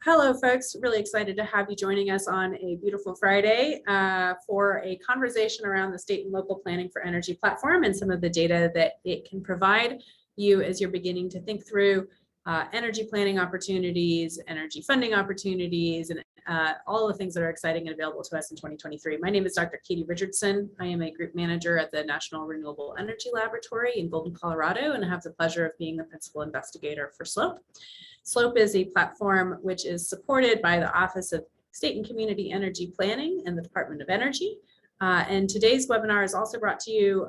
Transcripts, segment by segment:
Hello, folks. Really excited to have you joining us on a beautiful Friday for a conversation around the state and local planning for energy platform and some of the data that it can provide you as you're beginning to think through energy planning opportunities, energy funding opportunities, and all the things that are exciting and available to us in 2023. My name is Dr. Katie Richardson. I am a group manager at the National Renewable Energy Laboratory in Golden, Colorado, and I have the pleasure of being the principal investigator for SLOPE. SLOPE is a platform which is supported by the Office of State and Community Energy Planning and the Department of Energy. And today's webinar is also brought to you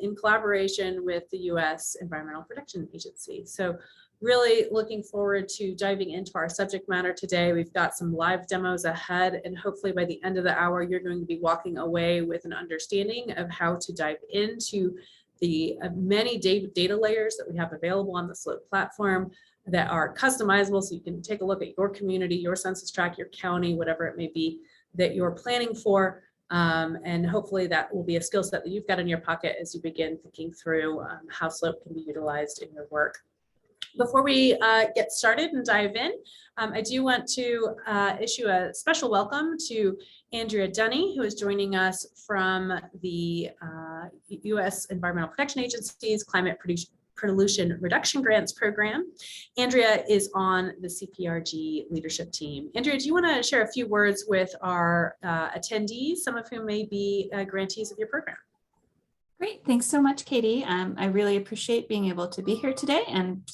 in collaboration with the U.S. Environmental Protection Agency. So really looking forward to diving into our subject matter today. We've got some live demos ahead, and hopefully by the end of the hour, you're going to be walking away with an understanding of how to dive into the many data layers that we have available on the SLOPE platform that are customizable, so you can take a look at your community, your census tract, your county, whatever it may be that you're planning for. And hopefully that will be a skill set that you've got in your pocket as you begin thinking through how SLOPE can be utilized in your work. Before we get started and dive in, I do want to issue a special welcome to Andrea Dunny, who is joining us from the U.S. Environmental Protection Agency's Climate Pollution Reduction Grants Program. Andrea is on the CPRG leadership team. Andrea, do you want to share a few words with our attendees, some of whom may be grantees of your program? Great. Thanks so much, Katie. I really appreciate being able to be here today, and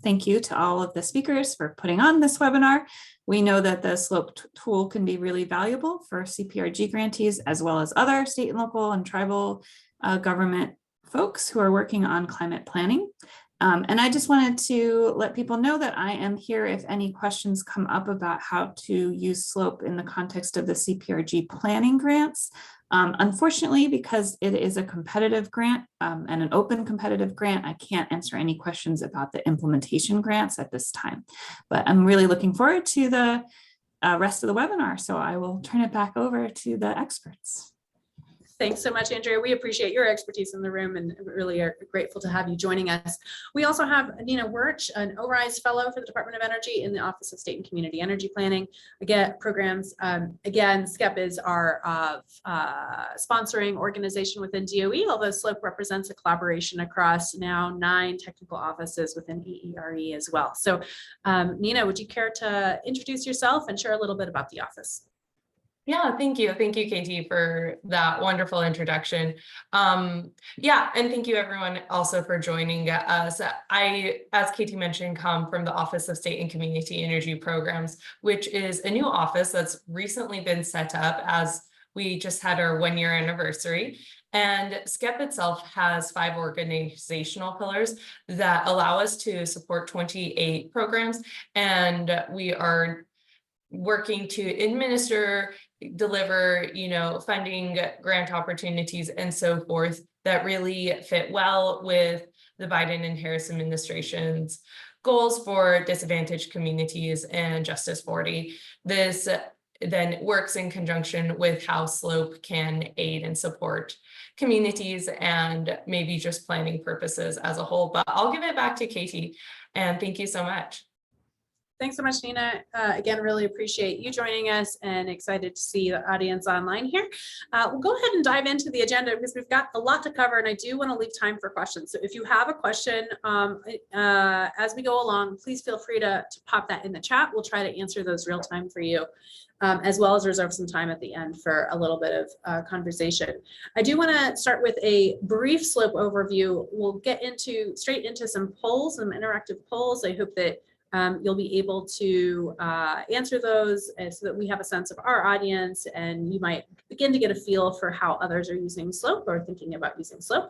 thank you to all of the speakers for putting on this webinar. We know that the SLOPE tool can be really valuable for CPRG grantees, as well as other state and local and tribal government folks who are working on climate planning. And I just wanted to let people know that I am here if any questions come up about how to use SLOPE in the context of the CPRG planning grants. Unfortunately, because it is a competitive grant and an open competitive grant, I can't answer any questions about the implementation grants at this time. But I'm really looking forward to the rest of the webinar, so I will turn it back over to the experts. Thanks so much, Andrea. We appreciate your expertise in the room and really are grateful to have you joining us. We also have Nina Wirch, an ORISE fellow for the Department of Energy in the Office of State and Community Energy Planning. Again, programs, again, SCEP is our sponsoring organization within DOE, although SLOPE represents a collaboration across now 9 technical offices within EERE as well. So Nina, would you care to introduce yourself and share a little bit about the office? Yeah, thank you. Thank you, Katie, for that wonderful introduction. Yeah, and thank you everyone also for joining us. I, as Katie mentioned, come from the Office of State and Community Energy Programs, which is a new office that's recently been set up as we just had our 1-year anniversary. And SCEP itself has 5 organizational pillars that allow us to support 28 programs. And we are working to administer, deliver, funding, grant opportunities, and so forth that really fit well with the Biden and Harris administration's goals for disadvantaged communities and Justice 40. This then works in conjunction with how SLOPE can aid and support communities and maybe just planning purposes as a whole. But I'll give it back to Katie, and thank you so much. Thanks so much, Nina. Again, really appreciate you joining us and excited to see the audience online here. We'll go ahead and dive into the agenda because we've got a lot to cover and I do want to leave time for questions. So if you have a question as we go along, please feel free to pop that in the chat. We'll try to answer those real time for you, as well as reserve some time at the end for a little bit of conversation. I do want to start with a brief SLOPE overview. We'll get straight into some polls, some interactive polls. I hope that you'll be able to answer those so that we have a sense of our audience and you might begin to get a feel for how others are using SLOPE or thinking about using SLOPE.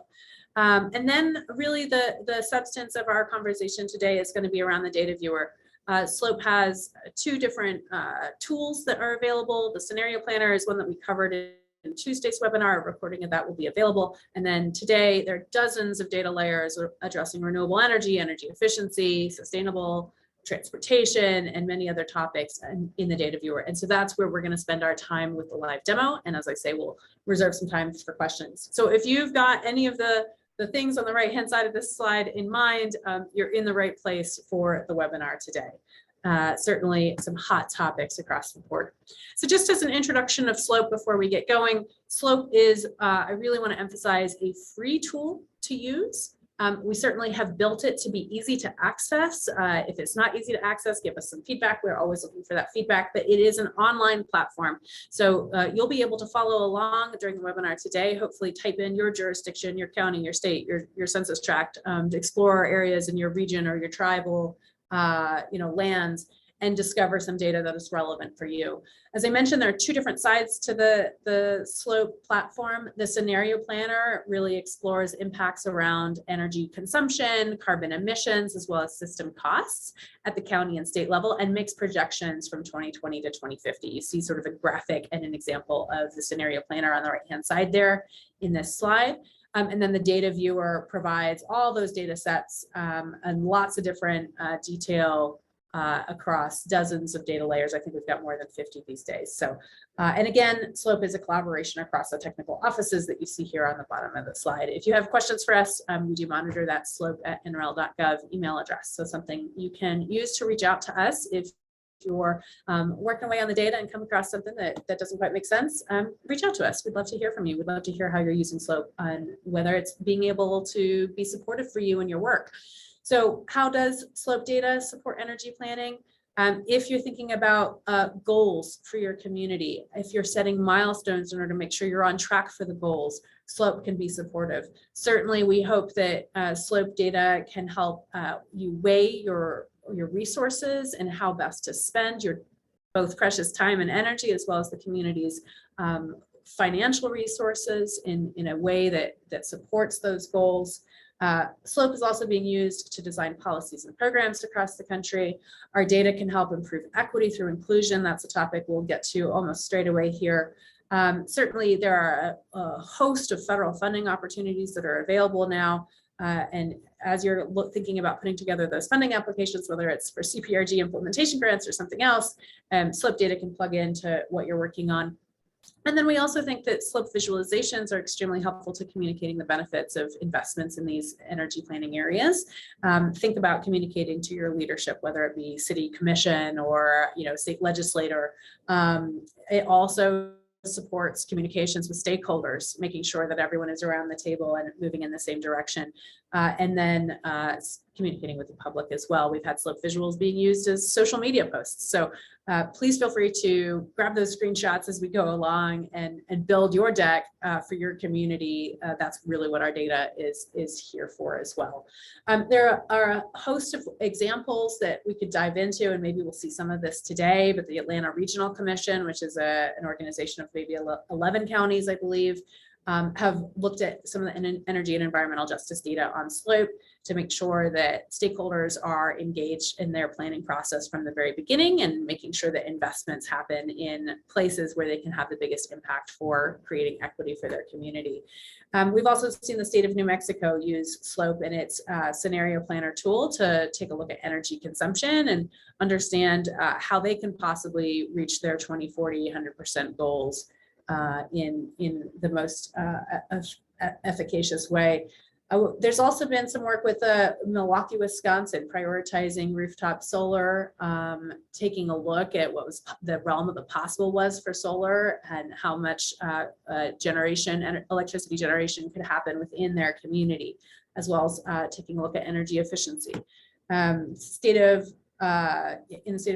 And then really the substance of our conversation today is going to be around the data viewer. SLOPE has 2 different tools that are available. The scenario planner is one that we covered in Tuesday's webinar. A recording of that will be available. And then today there are dozens of data layers addressing renewable energy, energy efficiency, sustainable transportation, and many other topics in the data viewer. And so that's where we're going to spend our time with the live demo. And as I say, we'll reserve some time for questions. So if you've got any of the things on the right hand side of this slide in mind, you're in the right place for the webinar today. certainly some hot topics across the board. So just as an introduction of SLOPE before we get going, SLOPE is, I really want to emphasize, a free tool to use. We certainly have built it to be easy to access. If it's not easy to access, give us some feedback. We're always looking for that feedback, but it is an online platform. So you'll be able to follow along during the webinar today. Hopefully type in your jurisdiction, your county, your state, your census tract, to explore areas in your region or your tribal lands, and discover some data that is relevant for you. As I mentioned, there are two different sides to the SLOPE platform. The scenario planner really explores impacts around energy consumption, carbon emissions, as well as system costs at the county and state level, and makes projections from 2020 to 2050. You see sort of a graphic and an example of the scenario planner on the right-hand side there in this slide. And then the data viewer provides all those data sets and lots of different detail across dozens of data layers. I think we've got more than 50 these days. So, and again, SLOPE is a collaboration across the technical offices that you see here on the bottom of the slide. If you have questions for us, we do monitor that slope@nrel.gov email address. So something you can use to reach out to us if you're working away on the data and come across something that doesn't quite make sense, reach out to us. We'd love to hear from you. We'd love to hear how you're using SLOPE and whether it's being able to be supportive for you in your work. So how does SLOPE data support energy planning? If you're thinking about goals for your community, if you're setting milestones in order to make sure you're on track for the goals, SLOPE can be supportive. Certainly, we hope that SLOPE data can help you weigh your resources and how best to spend your both precious time and energy, as well as the community's financial resources in a way that supports those goals. SLOPE is also being used to design policies and programs across the country. Our data can help improve equity through inclusion. That's a topic we'll get to almost straight away here. Certainly, there are a host of federal funding opportunities that are available now. And as you're thinking about putting together those funding applications, whether it's for CPRG implementation grants or something else, SLOPE data can plug into what you're working on. And then we also think that SLOPE visualizations are extremely helpful to communicating the benefits of investments in these energy planning areas. Think about communicating to your leadership, whether it be city commission or state legislator. It also supports communications with stakeholders, making sure that everyone is around the table and moving in the same direction. And then communicating with the public as well. We've had SLOPE visuals being used as social media posts. So please feel free to grab those screenshots as we go along and build your deck for your community. That's really what our data is here for as well. There are a host of examples that we could dive into, and maybe we'll see some of this today, but the Atlanta Regional Commission, which is an organization of maybe 11 counties, I believe, have looked at some of the energy and environmental justice data on SLOPE to make sure that stakeholders are engaged in their planning process from the very beginning and making sure that investments happen in places where they can have the biggest impact for creating equity for their community. We've also seen the state of New Mexico use SLOPE in its scenario planner tool to take a look at energy consumption and understand how they can possibly reach their 2040 100% goals in the most efficacious way. There's also been some work with Milwaukee, Wisconsin, prioritizing rooftop solar, taking a look at what was the realm of the possible was for solar and how much generation and electricity generation could happen within their community, as well as taking a look at energy efficiency. In the state of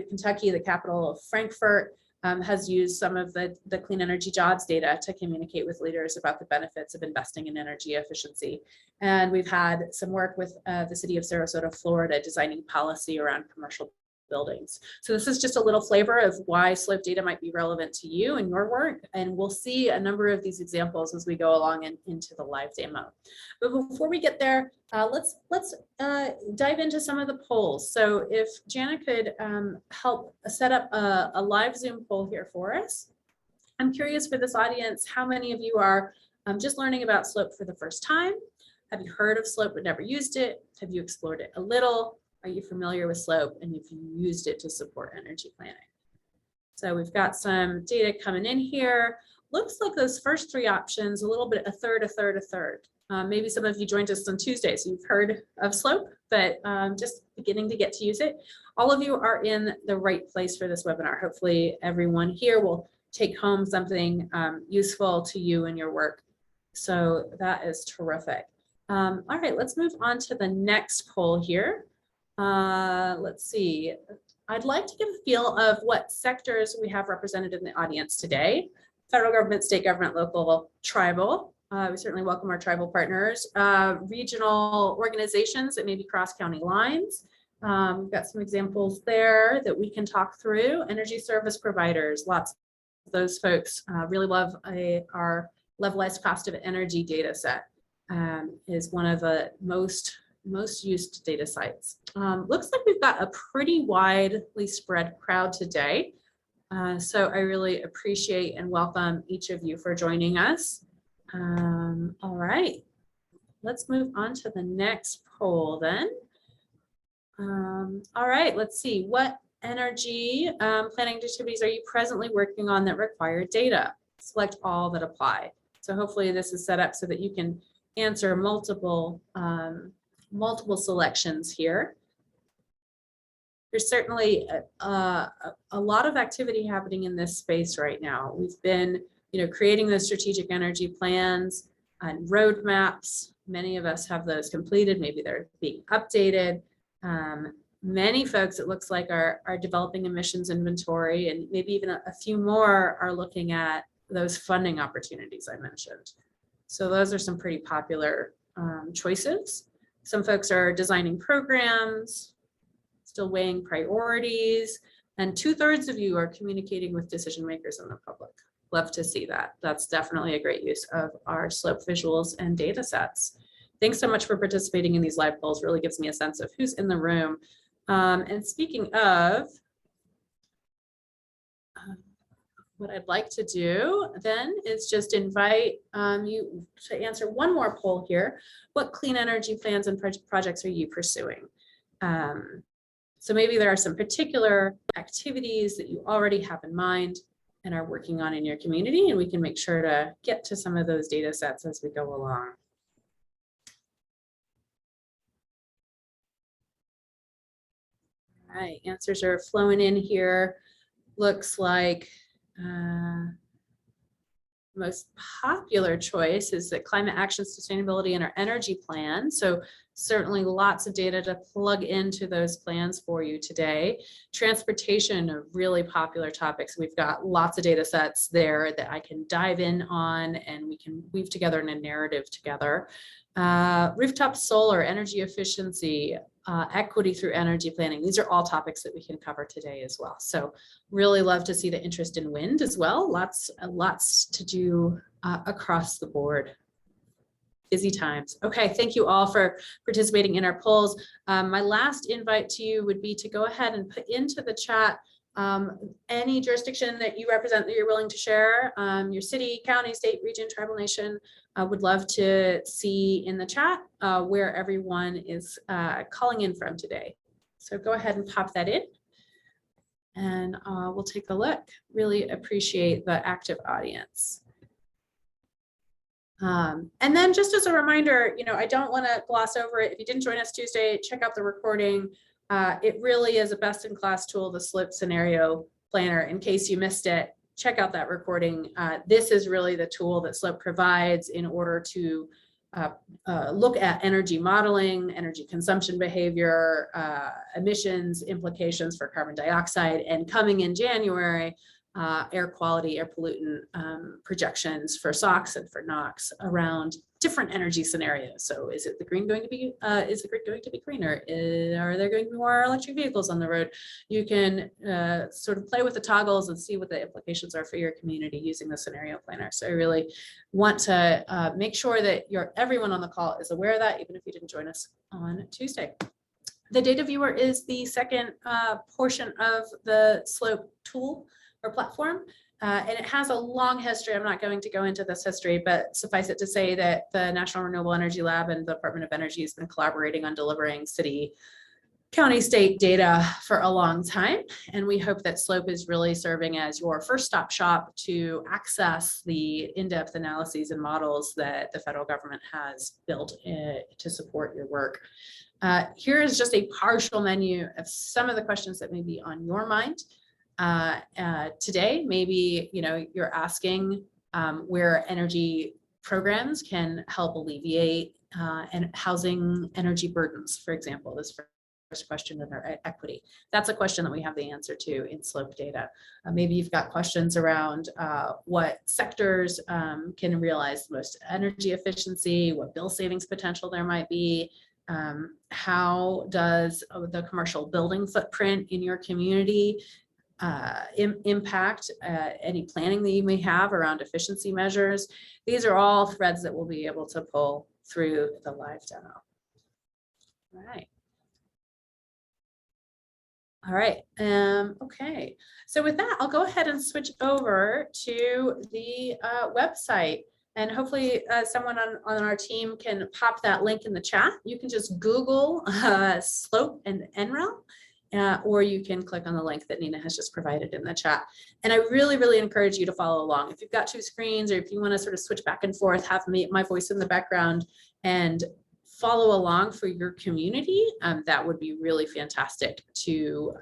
Kentucky, the capital of Frankfurt, has used some of the clean energy jobs data to communicate with leaders about the benefits of investing in energy efficiency. And we've had some work with the city of Sarasota, Florida, designing policy around commercial buildings. So this is just a little flavor of why SLOPE data might be relevant to you and your work. And we'll see a number of these examples as we go along into the live demo. But before we get there, let's dive into some of the polls. So if Jana could help set up a live Zoom poll here for us. I'm curious for this audience, how many of you are just learning about SLOPE for the first time? Have you heard of SLOPE but never used it? Have you explored it a little? Are you familiar with SLOPE and if you used it to support energy planning? So we've got some data coming in here. Looks like those first three options, a little bit, a third, a third, a third. Maybe some of you joined us on Tuesday, so you've heard of Slope, but just beginning to get to use it. All of you are in the right place for this webinar. Hopefully everyone here will take home something useful to you in your work. So that is terrific. All right, let's move on to the next poll here. Let's see. I'd like to get a feel of what sectors we have represented in the audience today. Federal government, state government, local, tribal. We certainly welcome our tribal partners. Regional organizations that may be cross-county lines. We've got some examples there that we can talk through. Energy service providers, lots of those folks really love our levelized cost of energy data set. Is one of the most used data sites. Looks like we've got a pretty widely spread crowd today. So I really appreciate and welcome each of you for joining us. All right, let's move on to the next poll then. All right, let's see. What energy planning activities are you presently working on that require data? Select all that apply. So hopefully this is set up so that you can answer multiple selections here. There's certainly a lot of activity happening in this space right now. We've been, creating those strategic energy plans and roadmaps. Many of us have those completed. Maybe they're being updated. Many folks, it looks like, are developing emissions inventory, and maybe even a few more are looking at those funding opportunities I mentioned. So those are some pretty popular choices. Some folks are designing programs, still weighing priorities, and 2/3 of you are communicating with decision makers in the public. Love to see that. That's definitely a great use of our Slope visuals and data sets. Thanks so much for participating in these live polls. Really gives me a sense of who's in the room. And speaking of, what I'd like to do then is just invite you to answer one more poll here. What clean energy plans and projects are you pursuing? So maybe there are some particular activities that you already have in mind and are working on in your community, and we can make sure to get to some of those data sets as we go along. All right, answers are flowing in here. Looks like most popular choice is that climate action, sustainability, and our energy plan. So certainly lots of data to plug into those plans for you today. Transportation, a really popular topic. So we've got lots of data sets there that I can dive in on, and we can weave together in a narrative together. Rooftop solar, energy efficiency, equity through energy planning. These are all topics that we can cover today as well. So really love to see the interest in wind as well. Lots to do across the board. Busy times. Okay, thank you all for participating in our polls. My last invite to you would be to go ahead and put into the chat any jurisdiction that you represent that you're willing to share, your city, county, state, region, tribal, nation. I would love to see in the chat where everyone is calling in from today. So go ahead and pop that in, and we'll take a look. Really appreciate the active audience. And then just as a reminder, I don't want to gloss over it. If you didn't join us Tuesday, check out the recording. It really is a best-in-class tool, the Slope Scenario Planner. In case you missed it, check out that recording. This is really the tool that Slope provides in order to look at energy modeling, energy consumption behavior, emissions implications for carbon dioxide, and coming in January, air quality, air pollutant projections for SOx and for NOx around different energy scenarios. So is the grid going to be greener? Are there going to be more electric vehicles on the road? You can sort of play with the toggles and see what the implications are for your community using the scenario planner. So I really want to make sure that everyone on the call is aware of that, even if you didn't join us on Tuesday. The data viewer is the second portion of the Slope tool or platform. And it has a long history. I'm not going to go into this history, but suffice it to say that the National Renewable Energy Lab and the Department of Energy has been collaborating on delivering city county state data for a long time. And we hope that SLOPE is really serving as your first stop shop to access the in-depth analyses and models that the federal government has built to support your work. Here is just a partial menu of some of the questions that may be on your mind today. Maybe you're asking where energy programs can help alleviate and housing energy burdens, for example. This first question under equity. That's a question that we have the answer to in SLOPE data. Maybe you've got questions around what sectors can realize the most energy efficiency, what bill savings potential there might be. How does the commercial building footprint in your community impact any planning that you may have around efficiency measures? These are all threads that we'll be able to pull through the live demo. All right. Okay. So with that, I'll go ahead and switch over to the website. And hopefully someone on our team can pop that link in the chat. You can just Google SLOPE and NREL, or you can click on the link that Nina has just provided in the chat. And I really, really encourage you to follow along. If you've got two screens, or if you want to sort of switch back and forth, have my voice in the background and follow along for your community, that would be really fantastic to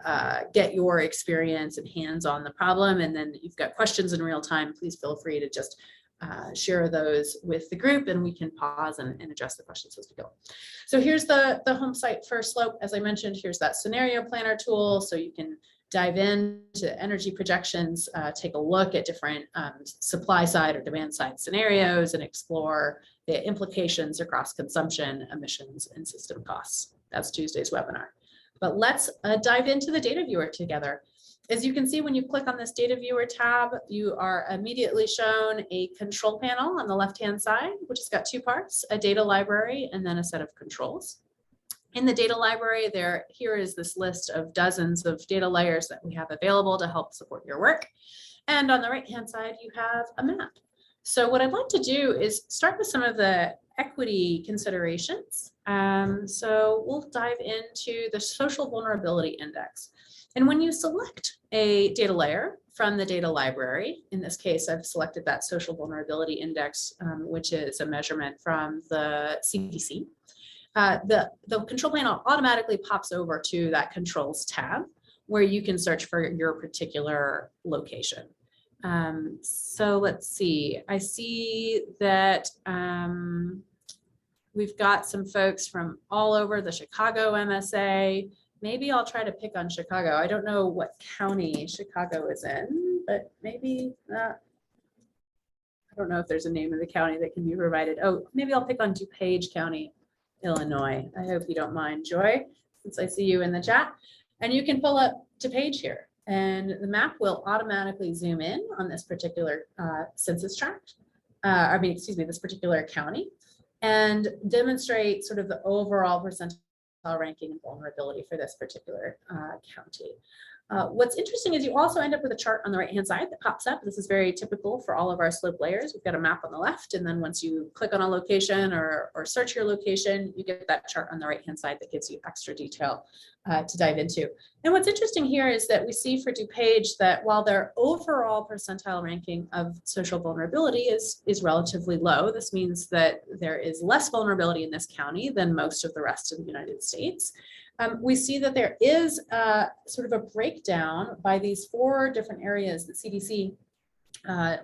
get your experience and hands on the problem. And then you've got questions in real time, please feel free to just share those with the group, and we can pause and address the questions as we go. So here's the home site for SLOPE. As I mentioned, here's that scenario planner tool, so you can dive into energy projections, take a look at different supply side or demand side scenarios, and explore the implications across consumption, emissions, and system costs. That's Tuesday's webinar. But let's dive into the data viewer together. As you can see, when you click on this data viewer tab, you are immediately shown a control panel on the left-hand side, which has got two parts, a data library and then a set of controls. In the data library, here is this list of dozens of data layers that we have available to help support your work. And on the right-hand side, you have a map. So what I'd like to do is start with some of the equity considerations. So we'll dive into the social vulnerability index. And when you select a data layer from the data library, in this case, I've selected that social vulnerability index, which is a measurement from the CDC. The control panel automatically pops over to that controls tab, where you can search for your particular location. So let's see, I see that we've got some folks from all over the Chicago MSA. Maybe I'll try to pick on Chicago. I don't know what county Chicago is in, but maybe I don't know if there's a name of the county that can be provided. Oh, maybe I'll pick on DuPage County, Illinois. I hope you don't mind, Joy, since I see you in the chat. And you can pull up DuPage here, and the map will automatically zoom in on this particular census tract. This particular county, and demonstrate sort of the overall percentile ranking and vulnerability for this particular county. What's interesting is you also end up with a chart on the right-hand side that pops up. This is very typical for all of our SLOPE layers. We've got a map on the left, and then once you click on a location or search your location, you get that chart on the right-hand side that gives you extra detail to dive into. And what's interesting here is that we see for DuPage that while their overall percentile ranking of social vulnerability is relatively low, this means that there is less vulnerability in this county than most of the rest of the United States. We see that there is sort of a breakdown by these 4 different areas that CDC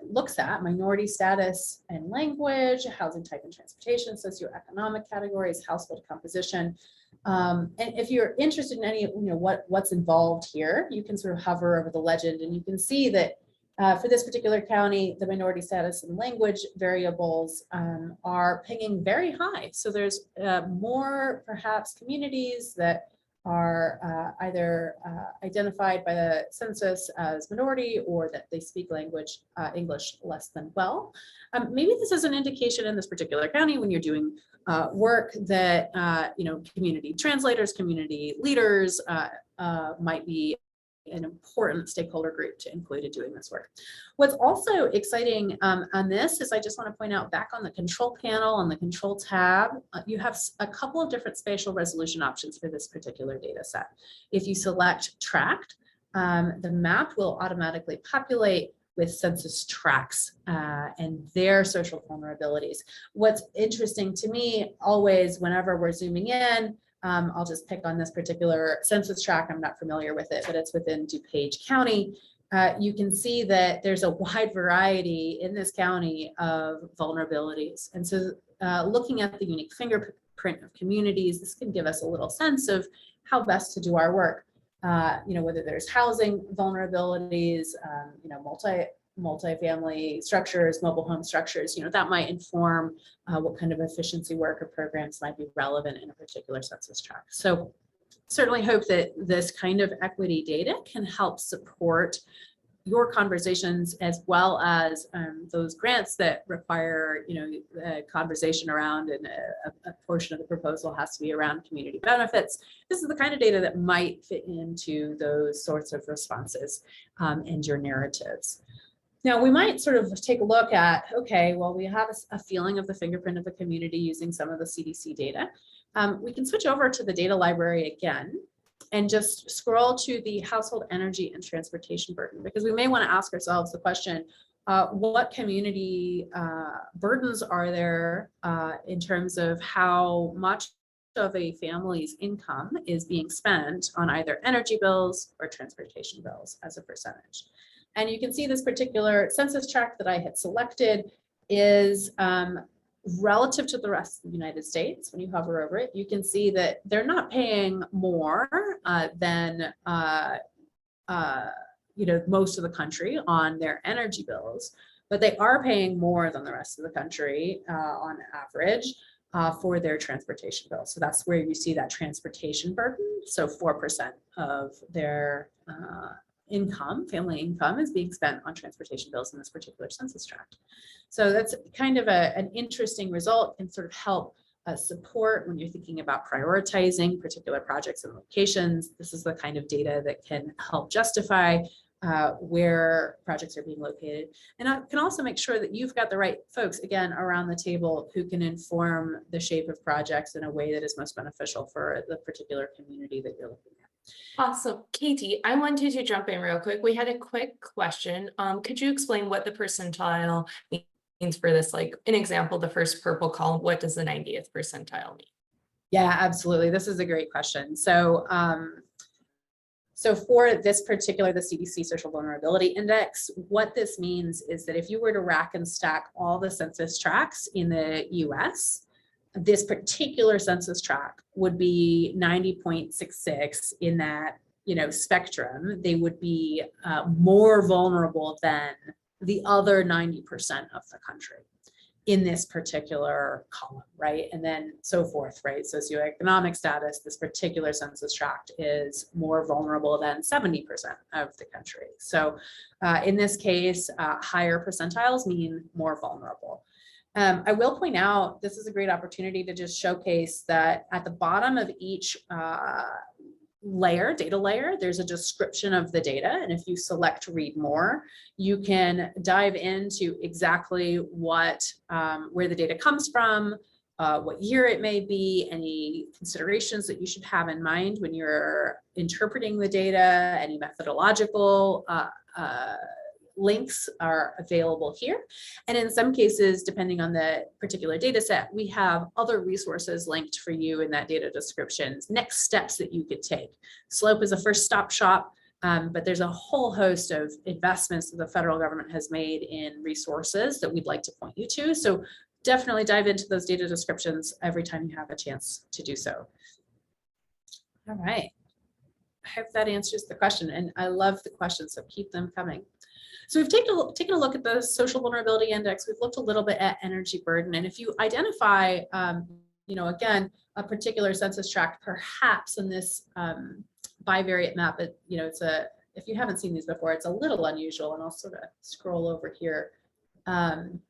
looks at: minority status and language, housing type and transportation, socioeconomic categories, household composition. And if you're interested in any of what's involved here, you can sort of hover over the legend, and you can see that for this particular county, the minority status and language variables are pinging very high. So there's more perhaps communities that are either identified by the census as minority, or that they speak English less than well. Maybe this is an indication in this particular county when you're doing work that community translators, community leaders might be an important stakeholder group to include in doing this work. What's also exciting on this is I just want to point out back on the control panel, on the control tab, you have a couple of different spatial resolution options for this particular data set. If you select tract, the map will automatically populate with census tracts and their social vulnerabilities. What's interesting to me always, whenever we're zooming in, I'll just pick on this particular census tract. I'm not familiar with it, but it's within DuPage County. You can see that there's a wide variety in this county of vulnerabilities. And so looking at the unique fingerprint of communities, this can give us a little sense of how best to do our work. Whether there's housing vulnerabilities, multi-family structures, mobile home structures, that might inform what kind of efficiency work or programs might be relevant in a particular census tract. So certainly hope that this kind of equity data can help support your conversations, as well as those grants that require, a conversation around, and a portion of the proposal has to be around community benefits. This is the kind of data that might fit into those sorts of responses and your narratives. Now, we might sort of take a look at, okay, well, we have a feeling of the fingerprint of the community using some of the CDC data. We can switch over to the data library again and just scroll to the household energy and transportation burden, because we may want to ask ourselves the question, what community burdens are there in terms of how much of a family's income is being spent on either energy bills or transportation bills as a percentage. And you can see this particular census tract that I had selected is relative to the rest of the United States. When you hover over it, you can see that they're not paying more than most of the country on their energy bills, but they are paying more than the rest of the country on average for their transportation bills. So that's where you see that transportation burden. So 4% of their family income is being spent on transportation bills in this particular census tract. So that's kind of an interesting result, and sort of help support when you're thinking about prioritizing particular projects and locations. This is the kind of data that can help justify where projects are being located. And I can also make sure that you've got the right folks, again, around the table who can inform the shape of projects in a way that is most beneficial for the particular community that you're looking at. Awesome. Katie, I wanted to jump in real quick. We had a quick question. Could you explain what the percentile means for this? Like an example, the first purple column, what does the 90th percentile mean? Yeah, absolutely. This is a great question. So, so for this particular, the CDC Social Vulnerability Index, what this means is that if you were to rack and stack all the census tracts in the US, this particular census tract would be 90.66 in that, spectrum. They would be more vulnerable than the other 90% of the country in this particular column, right? And then so forth, right? Socioeconomic status, this particular census tract is more vulnerable than 70% of the country. So in this case, higher percentiles mean more vulnerable. I will point out, this is a great opportunity to just showcase that at the bottom of each data layer, there's a description of the data. And if you select read more, you can dive into exactly where the data comes from, what year it may be, any considerations that you should have in mind when you're interpreting the data, any methodological links are available here. And in some cases, depending on the particular data set, we have other resources linked for you in that data descriptions, next steps that you could take. SLOPE is a first stop shop, but there's a whole host of investments that the federal government has made in resources that we'd like to point you to. So definitely dive into those data descriptions every time you have a chance to do so. All right. I hope that answers the question, and I love the questions, so keep them coming. So we've taken a look at the Social Vulnerability Index. We've looked a little bit at energy burden. And if you identify, again, a particular census tract, perhaps in this bivariate map, if you haven't seen these before, it's a little unusual. And I'll sort of scroll over here. Some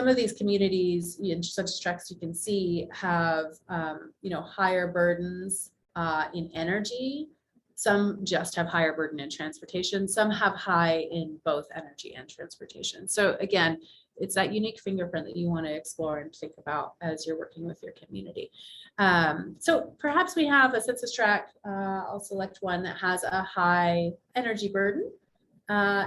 of these communities, census tracts, you can see have, higher burdens in energy. Some just have higher burden in transportation. Some have high in both energy and transportation. So again, it's that unique fingerprint that you want to explore and think about as you're working with your community. So perhaps we have a census tract. I'll select one that has a high energy burden.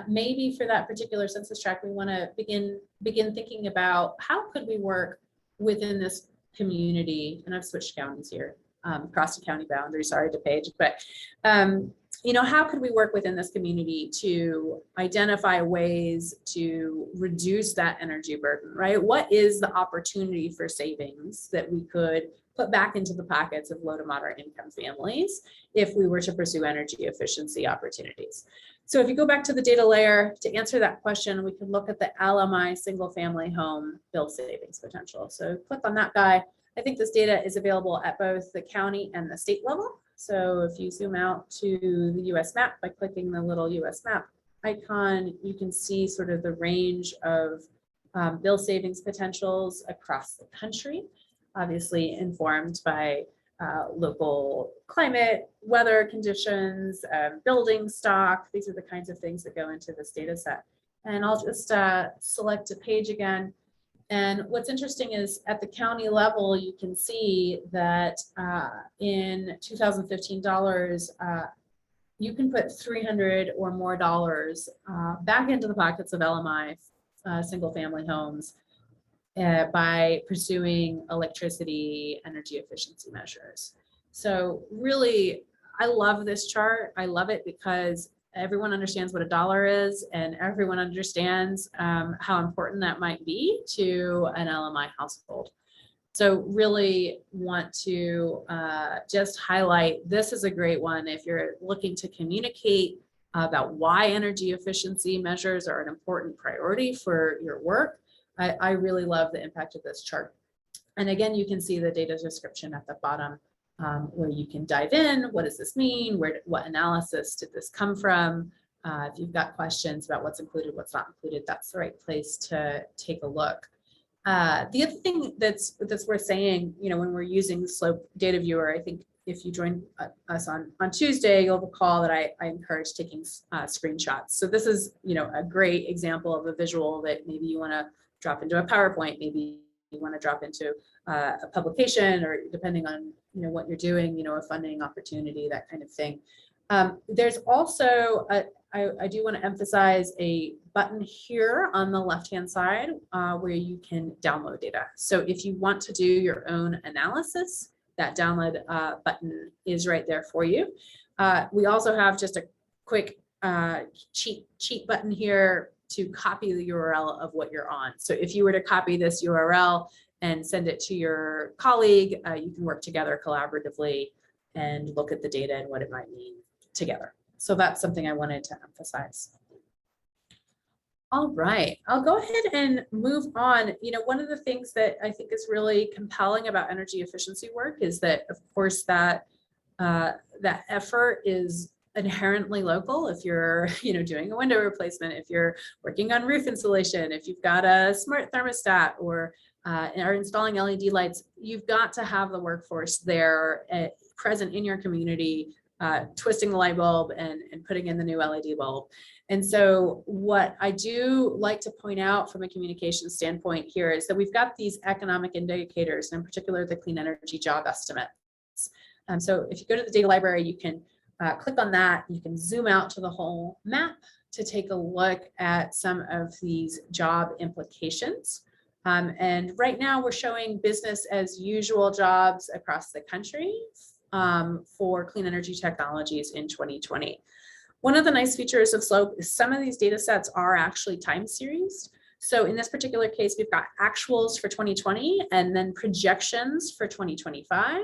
Maybe for that particular census tract, we want to begin thinking about how could we work within this community. And I've switched counties here, across the county boundary. Sorry, DePage, but you know, how could we work within this community to identify ways to reduce that energy burden, right? What is the opportunity for savings that we could put back into the pockets of low to moderate income families if we were to pursue energy efficiency opportunities? So if you go back to the data layer to answer that question, we can look at the LMI single family home bill savings potential. So click on that guy. I think this data is available at both the county and the state level. So if you zoom out to the US map by clicking the little US map icon, you can see sort of the range of bill savings potentials across the country, obviously informed by local climate, weather conditions, building stock. These are the kinds of things that go into this data set. And I'll just select a page again. And what's interesting is at the county level, you can see that in 2015 dollars, you can put $300 or more back into the pockets of LMI single family homes by pursuing electricity energy efficiency measures. So really, I love this chart. I love it because everyone understands what a dollar is, and everyone understands how important that might be to an LMI household. So really want to just highlight, this is a great one if you're looking to communicate about why energy efficiency measures are an important priority for your work. I really love the impact of this chart. And again, you can see the data description at the bottom where you can dive in. What does this mean? What analysis did this come from? If you've got questions about what's included, what's not included, that's the right place to take a look. The other thing that's worth saying, you know, when we're using the Slope Data Viewer, I think if you joined us on Tuesday, you'll recall that I encourage taking screenshots. So this is, you know, a great example of a visual that maybe you want to drop into a PowerPoint, maybe you want to drop into a publication, or depending on, you know, what you're doing, you know, a funding opportunity, that kind of thing. There's also, I do want to emphasize a button here on the left-hand side where you can download data. So if you want to do your own analysis, that download button is right there for you. We also have just a quick cheat button here to copy the URL of what you're on. So if you were to copy this URL and send it to your colleague, you can work together collaboratively and look at the data and what it might mean together. So that's something I wanted to emphasize. All right, I'll go ahead and move on. You know, one of the things that I think is really compelling about energy efficiency work is that, of course, that that effort is inherently local. If you're, you know, doing a window replacement, if you're working on roof insulation, if you've got a smart thermostat or are installing LED lights, you've got to have the workforce there present in your community, twisting the light bulb and putting in the new LED bulb. And so what I do like to point out from a communication standpoint here is that we've got these economic indicators, and in particular, the clean energy job estimates. So if you go to the data library, you can click on that. You can zoom out to the whole map to take a look at some of these job implications. And right now we're showing business as usual jobs across the country for clean energy technologies in 2020. One of the nice features of Slope is some of these data sets are actually time series. So in this particular case, we've got actuals for 2020 and then projections for 2025.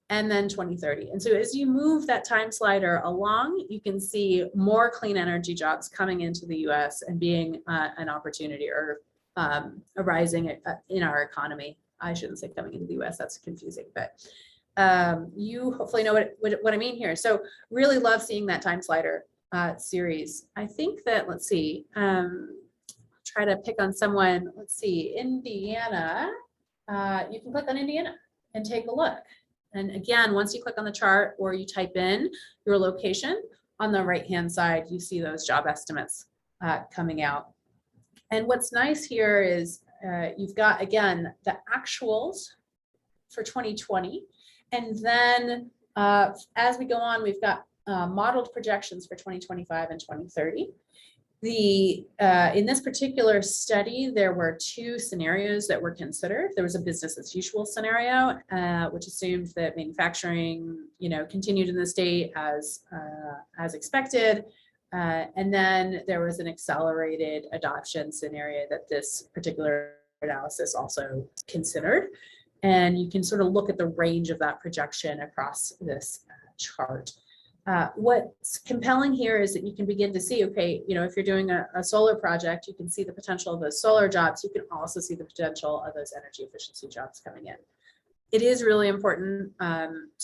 And then 2030. And so as you move that time slider along, you can see more clean energy jobs coming into the US and being an opportunity or arising in our economy. I shouldn't say coming into the US, that's confusing, but you hopefully know what I mean here. So really love seeing that time slider series. I think that, let's see, try to pick on someone, let's see, Indiana, you can click on Indiana and take a look. And again, once you click on the chart or you type in your location, on the right-hand side, you see those job estimates coming out. And what's nice here is you've got, again, the actuals for 2020. And then as we go on, we've got modeled projections for 2025 and 2030. In this particular study, there were two scenarios that were considered. There was a business as usual scenario, which assumed that manufacturing, continued in the state as expected. And then there was an accelerated adoption scenario that this particular analysis also considered. And you can sort of look at the range of that projection across this chart. What's compelling here is that you can begin to see, okay, if you're doing a solar project, you can see the potential of those solar jobs. You can also see the potential of those energy efficiency jobs coming in. It is really important